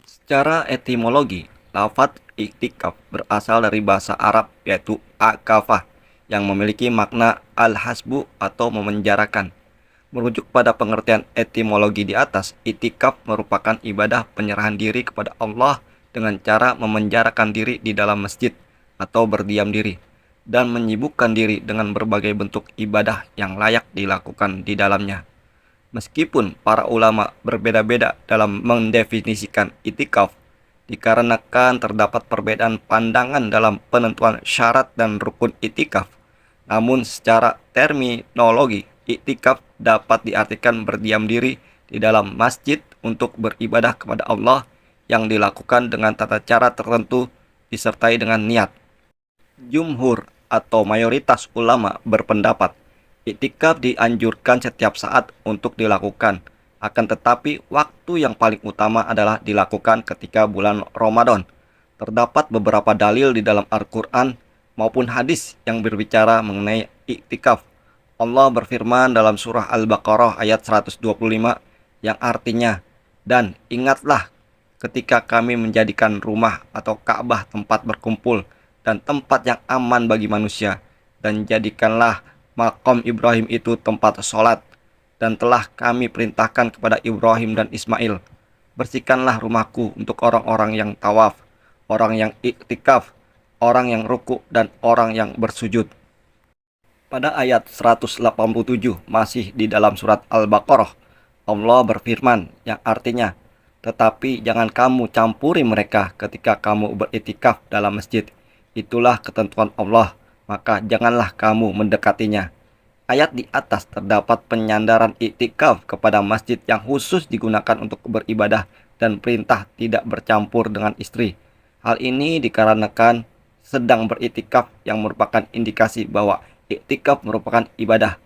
Secara etimologi, lafadz iktikaf berasal dari bahasa Arab yaitu akafah yang memiliki makna al-hasbu atau memenjarakan. Merujuk pada pengertian etimologi di atas, iktikaf merupakan ibadah penyerahan diri kepada Allah dengan cara memenjarakan diri di dalam masjid atau berdiam diri dan menyibukkan diri dengan berbagai bentuk ibadah yang layak dilakukan di dalamnya. Meskipun para ulama berbeda-beda dalam mendefinisikan itikaf, dikarenakan terdapat perbedaan pandangan dalam penentuan syarat dan rukun itikaf, namun secara terminologi, itikaf dapat diartikan berdiam diri di dalam masjid untuk beribadah kepada Allah yang dilakukan dengan tata cara tertentu disertai dengan niat. Jumhur atau mayoritas ulama berpendapat iktikaf dianjurkan setiap saat untuk dilakukan, akan tetapi waktu yang paling utama adalah dilakukan ketika bulan Ramadan. Terdapat beberapa dalil di dalam Al-Quran maupun hadis yang berbicara mengenai iktikaf. Allah berfirman dalam surah Al-Baqarah ayat 125 yang artinya, "Dan ingatlah ketika kami menjadikan rumah atau Ka'bah tempat berkumpul dan tempat yang aman bagi manusia, dan jadikanlah Maqam Ibrahim itu tempat sholat, dan telah kami perintahkan kepada Ibrahim dan Ismail, bersihkanlah rumahku untuk orang-orang yang tawaf, orang yang iktikaf, orang yang ruku, dan orang yang bersujud." Pada ayat 187 masih di dalam surat Al-Baqarah, Allah berfirman yang artinya, "Tetapi jangan kamu campuri mereka ketika kamu beriktikaf dalam masjid. Itulah ketentuan Allah, maka janganlah kamu mendekatinya." Ayat di atas terdapat penyandaran iktikaf kepada masjid yang khusus digunakan untuk beribadah dan perintah tidak bercampur dengan istri. Hal ini dikarenakan sedang beriktikaf yang merupakan indikasi bahwa iktikaf merupakan ibadah.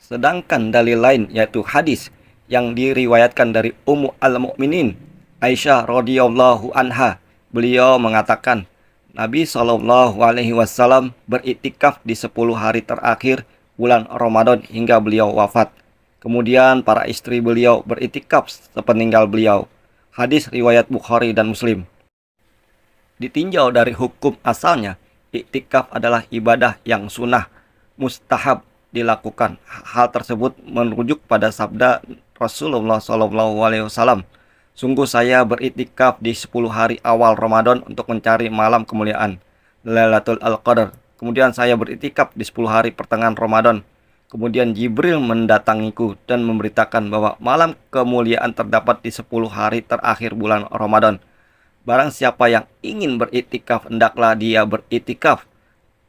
Sedangkan dalil lain yaitu hadis yang diriwayatkan dari Ummu al-Mukminin Aisyah radhiyallahu anha. Beliau mengatakan, Nabi Shallallahu alaihi wasallam beriktikaf di 10 hari terakhir bulan Ramadan hingga beliau wafat. Kemudian para istri beliau beriktikaf sepeninggal beliau. Hadis riwayat Bukhari dan Muslim. Ditinjau dari hukum asalnya, iktikaf adalah ibadah yang sunnah, mustahab dilakukan. Hal tersebut merujuk pada sabda Rasulullah SAW. "Sungguh saya beriktikaf di 10 hari awal Ramadan untuk mencari malam kemuliaan, Lailatul Qadar. Kemudian saya beriktikaf di 10 hari pertengahan Ramadan. Kemudian Jibril mendatangiku dan memberitakan bahwa malam kemuliaan terdapat di 10 hari terakhir bulan Ramadan. Barang siapa yang ingin beriktikaf, hendaklah dia beriktikaf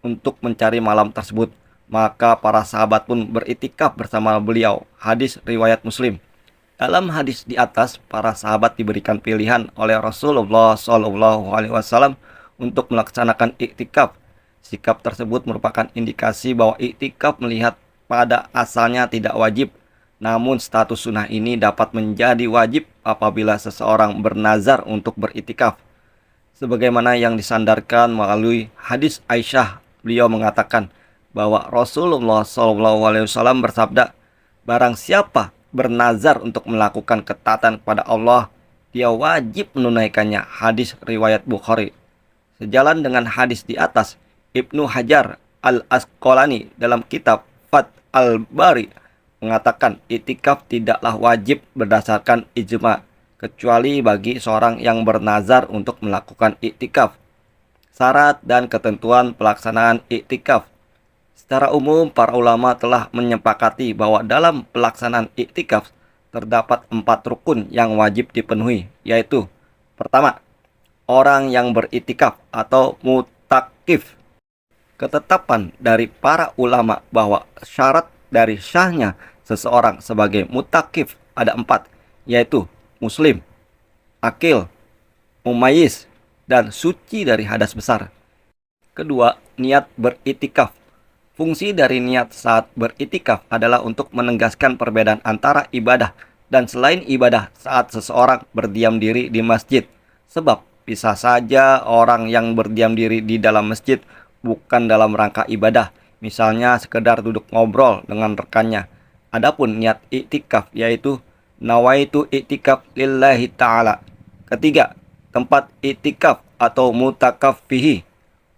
untuk mencari malam tersebut." Maka para sahabat pun beriktikaf bersama beliau. Hadis riwayat Muslim. Dalam hadis di atas, para sahabat diberikan pilihan oleh Rasulullah SAW untuk melaksanakan iktikaf. Sikap tersebut merupakan indikasi bahwa iktikaf melihat pada asalnya tidak wajib, namun status sunnah ini dapat menjadi wajib apabila seseorang bernazar untuk beriktikaf. Sebagaimana yang disandarkan melalui hadis Aisyah, beliau mengatakan bahwa Rasulullah SAW bersabda, "Barang siapa bernazar untuk melakukan ketaatan kepada Allah, dia wajib menunaikannya." Hadis riwayat Bukhari. Sejalan dengan hadis di atas, Ibnu Hajar Al-Asqalani dalam kitab Fath al-Bari mengatakan iktikaf tidaklah wajib berdasarkan ijma, kecuali bagi seorang yang bernazar untuk melakukan iktikaf. Syarat dan ketentuan pelaksanaan iktikaf. Secara umum, para ulama telah menyepakati bahwa dalam pelaksanaan iktikaf terdapat 4 rukun yang wajib dipenuhi, yaitu: pertama, orang yang beriktikaf atau mutakif. Ketetapan dari para ulama bahwa syarat dari syahnya seseorang sebagai mutakif ada 4, yaitu muslim, akil, mumayyiz, dan suci dari hadas besar. Kedua, niat beriktikaf. Fungsi dari niat saat beriktikaf adalah untuk menegaskan perbedaan antara ibadah dan selain ibadah saat seseorang berdiam diri di masjid. Sebab bisa saja orang yang berdiam diri di dalam masjid bukan dalam rangka ibadah, misalnya sekedar duduk ngobrol dengan rekannya. Adapun niat iktikaf yaitu nawaitu iktikaf lillahi ta'ala. Ketiga, tempat iktikaf atau mutakaf fihi.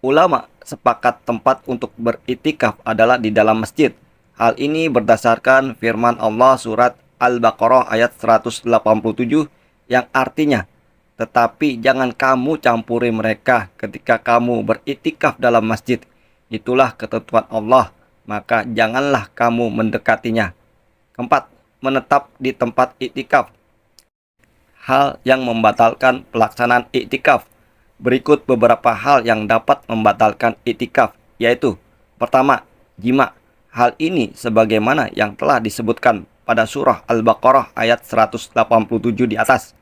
Ulama sepakat tempat untuk beriktikaf adalah di dalam masjid. Hal ini berdasarkan firman Allah surat Al-Baqarah ayat 187 yang artinya, tetapi jangan kamu campuri mereka ketika kamu beriktikaf dalam masjid. Itulah ketentuan Allah, maka janganlah kamu mendekatinya. Keempat, menetap di tempat iktikaf. Hal yang membatalkan pelaksanaan iktikaf. Berikut beberapa hal yang dapat membatalkan iktikaf, yaitu pertama, jima. Hal ini sebagaimana yang telah disebutkan pada surah Al-Baqarah ayat 187 di atas.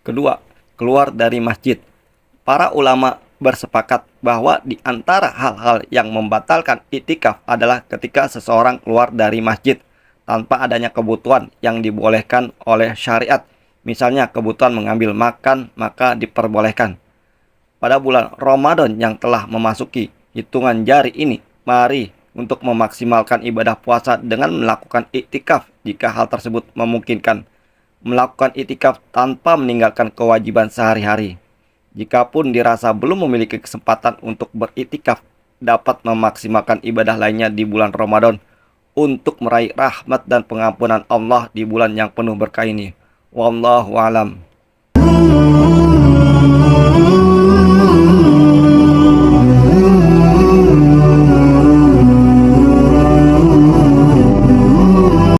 Kedua, keluar dari masjid. Para ulama bersepakat bahwa di antara hal-hal yang membatalkan iktikaf adalah ketika seseorang keluar dari masjid tanpa adanya kebutuhan yang dibolehkan oleh syariat. Misalnya kebutuhan mengambil makan, maka diperbolehkan. Pada bulan Ramadan yang telah memasuki hitungan jari ini, mari untuk memaksimalkan ibadah puasa dengan melakukan iktikaf jika hal tersebut memungkinkan. Melakukan iktikaf tanpa meninggalkan kewajiban sehari-hari. Jikapun dirasa belum memiliki kesempatan untuk beriktikaf, dapat memaksimalkan ibadah lainnya di bulan Ramadan untuk meraih rahmat dan pengampunan Allah di bulan yang penuh berkah ini. Wallahu alam.